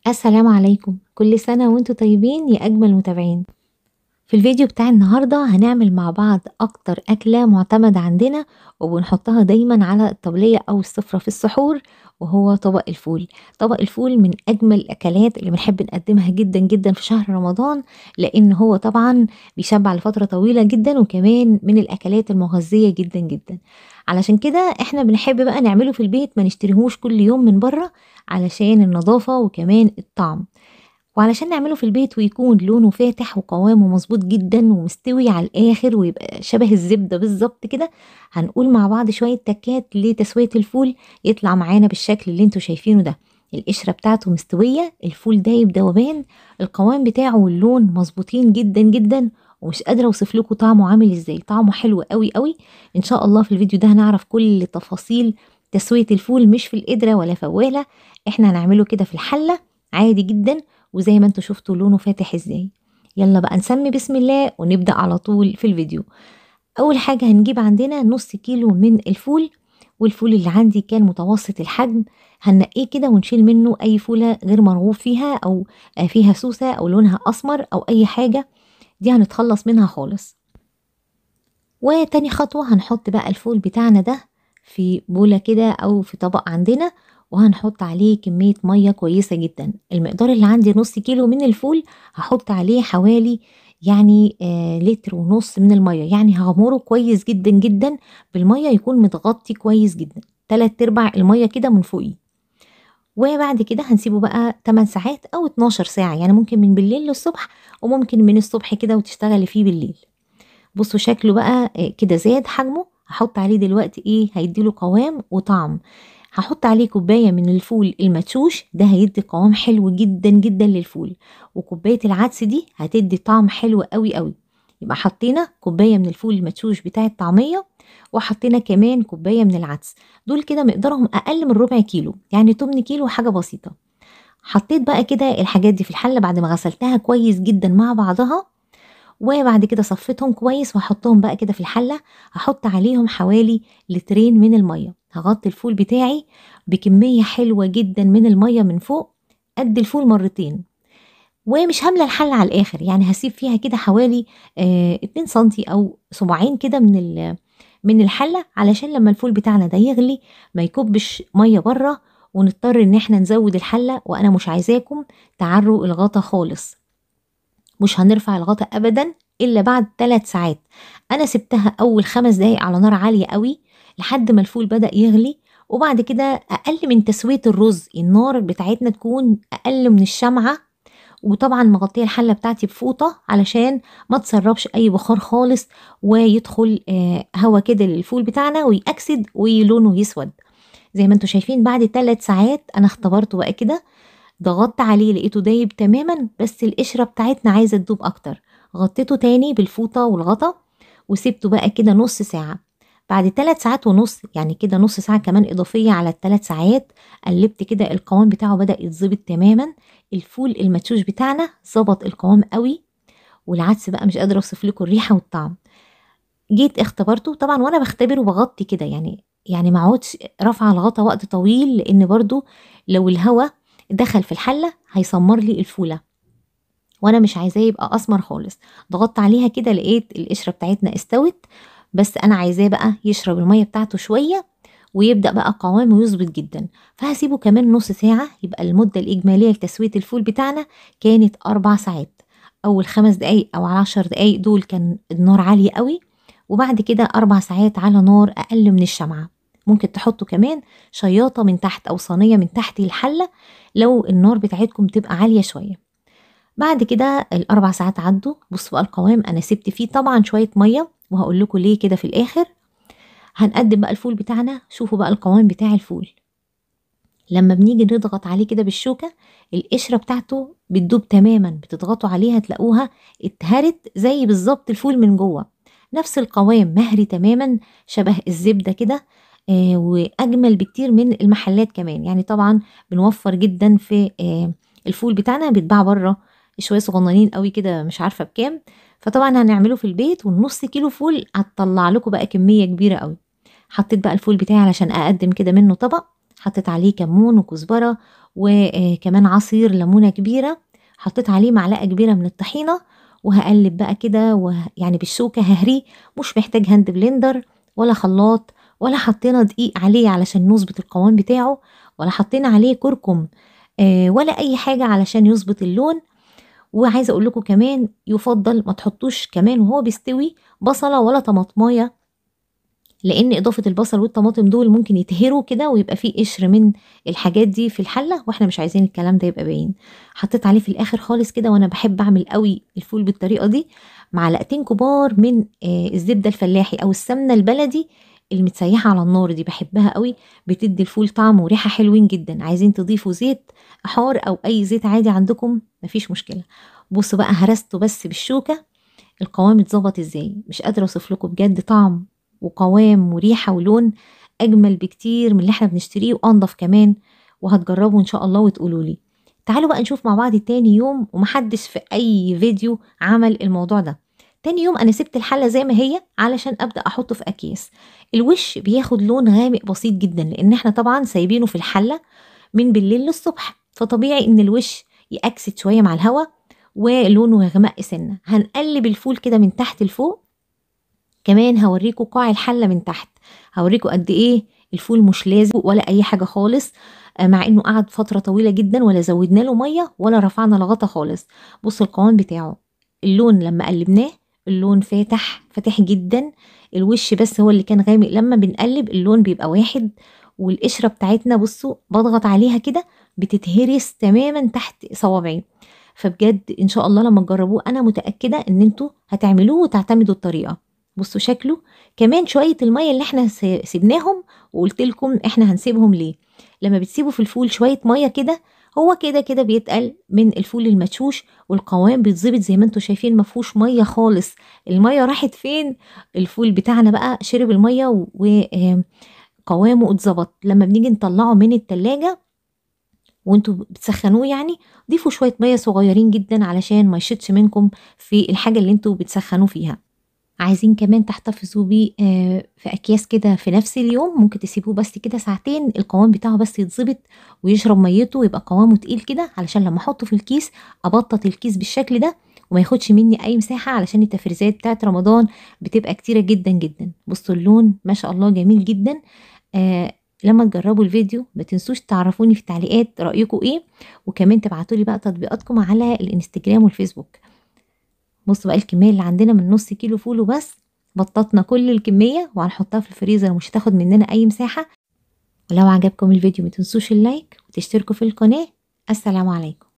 السلام عليكم، كل سنة وانتم طيبين يا أجمل متابعين. في الفيديو بتاع النهاردة هنعمل مع بعض أكتر أكلة معتمدة عندنا وبنحطها دايما على الطبلية أو السفرة في السحور، وهو طبق الفول. طبق الفول من أجمل الأكلات اللي بنحب نقدمها جدا جدا في شهر رمضان، لأن هو طبعا بيشبع لفترة طويلة جدا، وكمان من الأكلات المغذية جدا جدا. علشان كده احنا بنحب بقى نعمله في البيت، ما نشتريهوش كل يوم من بره، علشان النظافة وكمان الطعم. وعلشان نعمله في البيت ويكون لونه فاتح وقوامه مظبوط جدا ومستوي على الآخر ويبقى شبه الزبدة بالظبط كده، هنقول مع بعض شوية تكات لتسوية الفول يطلع معانا بالشكل اللي انتوا شايفينه ده. القشرة بتاعته مستوية، الفول دايب دوبان، القوام بتاعه واللون مظبوطين جدا جدا، ومش قادرة اوصف لكم طعمه عامل ازاي. طعمه حلو قوي قوي. ان شاء الله في الفيديو ده هنعرف كل تفاصيل تسوية الفول، مش في القدرة ولا فوالة. احنا هنعمله كده في الحلة عادي جدا، وزي ما انتوا شفتوا لونه فاتح ازاي. يلا بقى نسمي بسم الله ونبدأ على طول في الفيديو. اول حاجة هنجيب عندنا نص كيلو من الفول، والفول اللي عندي كان متوسط الحجم. هننقيه كده ونشيل منه اي فولة غير مرغوب فيها، او فيها سوسة او لونها اسمر او اي حاجة، دي هنتخلص منها خالص. وتاني خطوة هنحط بقى الفول بتاعنا ده في بولة كده او في طبق عندنا، وهنحط عليه كمية مية كويسة جدا. المقدار اللي عندي نص كيلو من الفول، هحط عليه حوالي يعني لتر ونص من المية. يعني هغمره كويس جدا جدا بالمية، يكون متغطي كويس جدا 3/4 المية كده من فوقيه. وبعد كده هنسيبه بقى 8 ساعات او 12 ساعة، يعني ممكن من بالليل للصبح، وممكن من الصبح كده وتشتغلي فيه بالليل. بصوا شكله بقى كده زاد حجمه. هحط عليه دلوقتي ايه هيديله قوام وطعم. هحط عليه كوباية من الفول المدشوش، ده هيدي قوام حلو جدا جدا للفول. وكوباية العدس دي هتدي طعم حلو قوي قوي. يبقى حطينا كوباية من الفول المدشوش بتاع الطعمية، وحطينا كمان كوباية من العدس. دول كده مقدارهم أقل من ربع كيلو، يعني 8 كيلو حاجة بسيطة. حطيت بقى كده الحاجات دي في الحلة بعد ما غسلتها كويس جدا مع بعضها، وبعد كده صفيتهم كويس وهحطهم بقى كده في الحلة. هحط عليهم حوالي لترين من المية. هغطي الفول بتاعي بكمية حلوة جدا من المية من فوق، قد الفول مرتين. ومش هاملة الحلة على الآخر، يعني هسيب فيها كده حوالي 2 سنتي أو صباعين كده من الحلة، علشان لما الفول بتاعنا ده يغلي ما يكبش مية بره، ونضطر ان احنا نزود الحلة. وانا مش عايزاكم تعروا الغطا خالص، مش هنرفع الغطا ابدا الا بعد 3 ساعات. انا سبتها اول 5 دقايق على نار عالية قوي لحد ما الفول بدأ يغلي. وبعد كده اقل من تسوية الرز، النار بتاعتنا تكون اقل من الشمعة. وطبعا مغطية الحلة بتاعتي بفوطة علشان ما تسربش اي بخار خالص، ويدخل هوا كده للفول بتاعنا ويأكسد ولونه يسود. زي ما انتوا شايفين بعد 3 ساعات انا اختبرته بقى كده، ضغطت عليه لقيته دايب تماما، بس القشرة بتاعتنا عايزة تدوب اكتر. غطيته تاني بالفوطة والغطا، وسبته بقى كده نص ساعة. بعد 3 ساعات ونص، يعني كده نص ساعة كمان اضافية على ال3 ساعات، قلبت كده القوام بتاعه بدأ يتظبط تماما. الفول المدشوش بتاعنا ظبط القوام قوي، والعدس بقى مش قادرة اوصف لكم الريحة والطعم. جيت اختبرته طبعا، وانا بختبره بغطي كده، يعني ما اقعدش رافعه الغطا وقت طويل، لان برضو لو الهواء دخل في الحله هيسمر لي الفوله، وانا مش عايزاه يبقى اسمر خالص. ضغطت عليها كده لقيت القشره بتاعتنا استوت، بس انا عايزاه بقى يشرب الميه بتاعته شويه ويبدا بقى قوامه يظبط جدا. فهسيبه كمان نص ساعه، يبقى المده الاجماليه لتسويه الفول بتاعنا كانت 4 ساعات. اول 5 دقايق او 10 دقايق دول كان النار عاليه قوي، وبعد كده 4 ساعات على نار اقل من الشمعه. ممكن تحطوا كمان شياطه من تحت او صينيه من تحت الحله لو النار بتاعتكم تبقى عاليه شويه. بعد كده ال4 ساعات عدوا. بصوا بقى القوام، انا سبت فيه طبعا شويه ميه، وهقول لكم ليه كده في الاخر. هنقدم بقى الفول بتاعنا. شوفوا بقى القوام بتاع الفول لما بنيجي نضغط عليه كده بالشوكة، القشرة بتاعته بتدوب تماما. بتضغطوا عليها تلاقوها اتهرت زي بالظبط الفول من جوه. نفس القوام مهري تماما، شبه الزبدة كده. واجمل بكتير من المحلات كمان. يعني طبعا بنوفر جدا في الفول بتاعنا، بيتباع بره شوية صغننين قوي كده، مش عارفة بكام. فطبعا هنعمله في البيت، والنص كيلو فول هتطلع لكم بقى كمية كبيرة قوي. حطيت بقى الفول بتاعي علشان اقدم كده منه طبق. حطيت عليه كمون وكزبرة وكمان عصير ليمونة كبيرة، حطيت عليه معلقة كبيرة من الطحينة، وهقلب بقى كده يعني بالشوكة ههريه، مش محتاج هاند بلندر ولا خلاط، ولا حطينا دقيق عليه علشان نظبط القوام بتاعه، ولا حطينا عليه كركم ولا اي حاجة علشان يظبط اللون. وعايزة اقول لكم كمان يفضل ما تحطوش كمان وهو بيستوي بصلة ولا طماطمايه، لان اضافه البصل والطماطم دول ممكن يتهروا كده ويبقى فيه قشر من الحاجات دي في الحله، واحنا مش عايزين الكلام ده يبقى باين. حطيت عليه في الاخر خالص كده، وانا بحب اعمل قوي الفول بالطريقه دي، معلقتين كبار من الزبده الفلاحي او السمنه البلدي المتسيحه على النار دي، بحبها قوي، بتدي الفول طعم وريحه حلوين جدا. عايزين تضيفوا زيت حار او اي زيت عادي عندكم مفيش مشكله. بصوا بقى هرسته بس بالشوكه، القوام اتظبط ازاي مش قادره اوصف لكم بجد، طعم وقوام وريحه ولون اجمل بكتير من اللي احنا بنشتريه وانضف كمان. وهتجربوا ان شاء الله وتقولوا لي. تعالوا بقى نشوف مع بعض تاني يوم، ومحدش في اي فيديو عمل الموضوع ده. تاني يوم انا سبت الحله زي ما هي علشان ابدا احطه في اكياس. الوش بياخد لون غامق بسيط جدا، لان احنا طبعا سايبينه في الحله من بالليل للصبح، فطبيعي ان الوش يأكسد شويه مع الهواء ولونه يغمق سنه. هنقلب الفول كده من تحت لفوق. كمان هوريكم قاع الحله من تحت، هوريكم قد ايه الفول مش لازق ولا اي حاجه خالص، مع انه قعد فتره طويله جدا ولا زودنا له ميه ولا رفعنا الغطا خالص. بصوا القوام بتاعه، اللون لما قلبناه اللون فاتح جدا، الوش بس هو اللي كان غامق، لما بنقلب اللون بيبقى واحد. والقشره بتاعتنا بصوا بضغط عليها كده بتتهرس تماما تحت صوابعي. فبجد ان شاء الله لما تجربوه انا متاكده ان انتوا هتعملوه وتعتمدوا الطريقه. بصوا شكله، كمان شويه الميه اللي احنا سيبناهم، وقلت لكم احنا هنسيبهم ليه. لما بتسيبوا في الفول شويه ميه كده، هو كده كده بيتقل من الفول المدشوش، والقوام بيتظبط زي ما انتوا شايفين، مفهوش ميه خالص. الميه راحت فين؟ الفول بتاعنا بقى شرب الميه وقوامه اتظبط. لما بنيجي نطلعه من التلاجة وانتوا بتسخنوه يعني، ضيفوا شويه ميه صغيرين جدا علشان ما يشطش منكم في الحاجه اللي انتوا بتسخنوه فيها. عايزين كمان تحتفظوا بيه في اكياس كده في نفس اليوم، ممكن تسيبوه بس كده ساعتين، القوام بتاعه بس يتظبط ويشرب ميته ويبقى قوامه تقيل كده، علشان لما احطه في الكيس ابطط الكيس بالشكل ده وما ياخدش مني اي مساحه، علشان التفريزات بتاعت رمضان بتبقى كتيره جدا جدا. بصوا اللون ما شاء الله جميل جدا. لما تجربوا الفيديو ما تنسوش تعرفوني في التعليقات رايكم ايه، وكمان تبعتوا لي بقى تطبيقاتكم على الانستجرام والفيسبوك. بصوا بقى الكميه اللي عندنا من نص كيلو فول وبس، بططنا كل الكميه وهنحطها في الفريزر ومش هتاخد مننا اي مساحه. ولو عجبكم الفيديو ما تنسوش اللايك وتشتركوا في القناه. السلام عليكم.